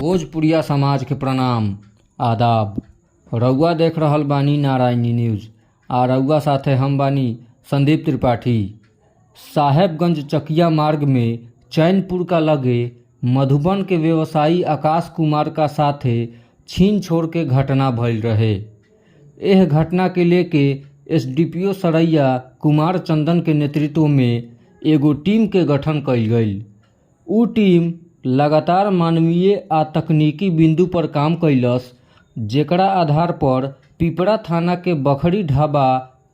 भोजपुरिया समाज के प्रणाम आदाब। रउआ देख रहल बानी नारायणी न्यूज़ आ रउआ साथे हम बानी संदीप त्रिपाठी। साहेबगंज चकिया मार्ग में चैनपुर का लगे मधुबन के व्यवसायी आकाश कुमार का साथे छीन छोड़ के घटना भइल रहे। यह घटना के लेके एसडीपीओ सरैया कुमार चंदन के नेतृत्व में एगो टीम के गठन कइल गइल। उ टीम लगातार मानवीय आ तकनीकी बिंदु पर काम कैलस, जेकरा आधार पर पिपरा थाना के बखरी ढाबा,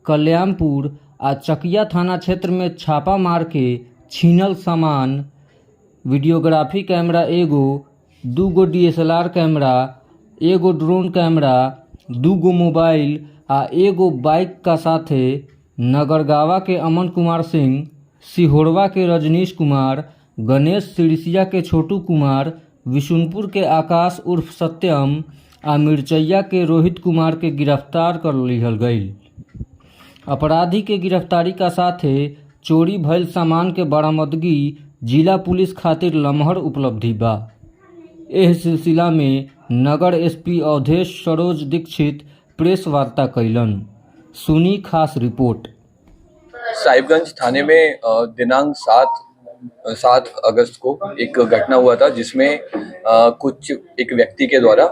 कल्याणपुर आ चकिया थाना क्षेत्र में छापा मार के छीनल सामान, वीडियोग्राफी कैमरा एगो, 2 गो DSLR कैमरा, एगो ड्रोन कैमरा, 2 गो मोबाइल आ एगो बाइक का साथे नगरगावा के अमन कुमार सिंह, सिहोरवा के रजनीश कुमार, गणेश सिरसिया के छोटू कुमार, विशुनपुर के आकाश उर्फ सत्यम आ मिर्चैया के रोहित कुमार के गिरफ्तार कर लिहल गईल। अपराधी के गिरफ्तारी का साथे चोरी भइल सामान के बरामदगी जिला पुलिस खातिर लमहर उपलब्धि बा। एह सिलसिला में नगर एसपी अवधेश सरोज दीक्षित प्रेस वार्ता कैलन। सुनी खास रिपोर्ट। साहिबगंज थाने में दिनांक 7 अगस्त को एक घटना हुआ था, जिसमें एक व्यक्ति के द्वारा,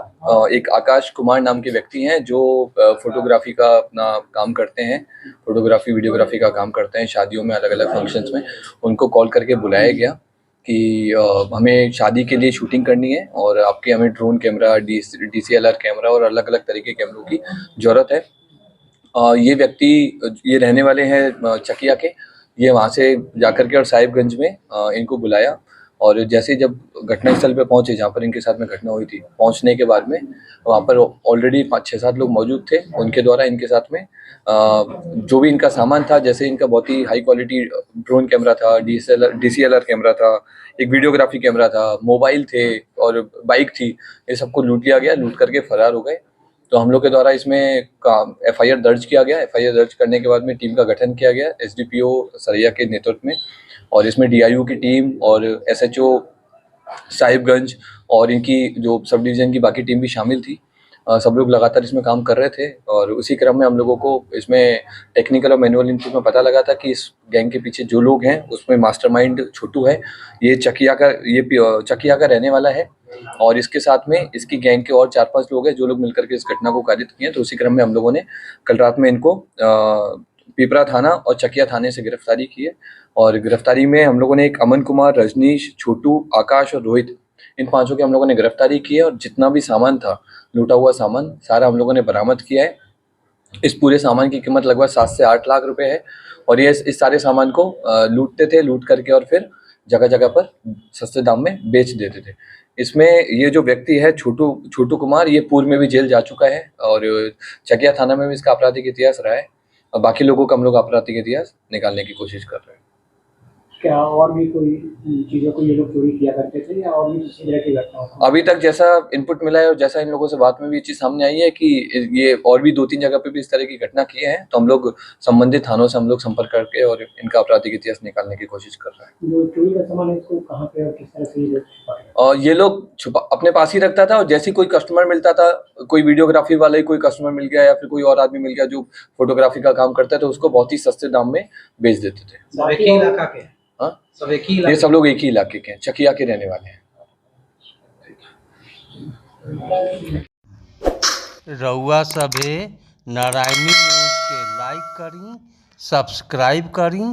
एक आकाश कुमार नाम के व्यक्ति हैं जो फोटोग्राफी का अपना काम करते हैं, फोटोग्राफी वीडियोग्राफी का काम करते हैं शादियों में, अलग अलग फंक्शंस में। उनको कॉल करके बुलाया गया कि हमें शादी के लिए शूटिंग करनी है और आपके हमें ड्रोन कैमरा, DCLR कैमरा और अलग अलग तरीके के कैमरों की ज़रूरत है। ये व्यक्ति, ये रहने वाले हैं चकिया के। ये वहाँ से जाकर के और साहिबगंज में इनको बुलाया, और जैसे जब घटनास्थल पे पहुँचे जहाँ पर इनके साथ में घटना हुई थी, पहुँचने के बाद में वहाँ पर ऑलरेडी 5-6-7 लोग मौजूद थे। उनके द्वारा इनके साथ में जो भी इनका सामान था, जैसे इनका बहुत ही हाई क्वालिटी ड्रोन कैमरा था, DCLR कैमरा था, एक वीडियोग्राफी कैमरा था, मोबाइल थे और बाइक थी, ये सबको लूट लिया गया। लूट करके फरार हो गए। तो हम लोग के द्वारा इसमें FIR दर्ज किया गया। FIR दर्ज करने के बाद में टीम का गठन किया गया SDPO सरैया के नेतृत्व में, और इसमें DIU की टीम और SHO साहिबगंज और इनकी जो सब डिवीज़न की बाकी टीम भी शामिल थी। सब लोग लगातार इसमें काम कर रहे थे, और उसी क्रम में हम लोगों को इसमें टेक्निकल और मैनुअल इनपुट में पता लगा था कि इस गैंग के पीछे जो लोग हैं उसमें मास्टरमाइंड छोटू है। ये चकिया का रहने वाला है, और इसके साथ में इसकी गैंग के और 4-5 लोग हैं जो लोग मिलकर के इस घटना को कारित किए। तो उसी क्रम में हम लोगों ने कल रात में इनको पिपरा थाना और चकिया थाने से गिरफ्तारी की है। और गिरफ्तारी में हम लोगों ने एक अमन कुमार, रजनीश, छोटू, आकाश और रोहित, इन 5 की हम लोगों ने गिरफ्तारी की है। और जितना भी सामान था, लूटा हुआ सामान, सारा हम लोगों ने बरामद किया है। इस पूरे सामान की कीमत लगभग 7 से 8 लाख रुपए है। और ये इस सारे सामान को लूटते थे, लूट करके और फिर जगह जगह पर सस्ते दाम में बेच देते थे। इसमें ये जो व्यक्ति है छोटू कुमार, ये पूर्व में भी जेल जा चुका है और चकिया थाना में भी इसका आपराधिक इतिहास रहा है। और बाकी लोगों का हम लोग आपराधिक इतिहास निकालने की कोशिश कर रहे हैं। क्या और भी कोई चीज़ों को ये लोग चोरी किया करते थे या और भी किसी तरह की घटना? अभी तक जैसा इनपुट मिला है और जैसा इन लोगों से बात में भी ये चीज़ सामने आई है कि ये और भी 2-3 जगह पे भी इस तरह की घटना किए हैं। तो हम लोग संबंधित थानों से हम लोग संपर्क करके और इनका आपराधिक इतिहास निकालने की कोशिश कर रहे हैं। जो चोरी का सामान है इसको कहाँ पे और किस तरह से ये लोग अपने पास ही रखता था, और जैसे कोई कस्टमर मिलता था, कोई वीडियोग्राफी वाला ही कोई कस्टमर मिल गया या फिर कोई और आदमी मिल गया जो फोटोग्राफी का काम करता है, तो उसको बहुत ही सस्ते दाम में बेच देते थे। ये सब लोग एक ही इलाके के हैं, चकिया के रहने वाले हैं। रउआ सभे नारायणी न्यूज़ के लाइक करी, सब्सक्राइब करी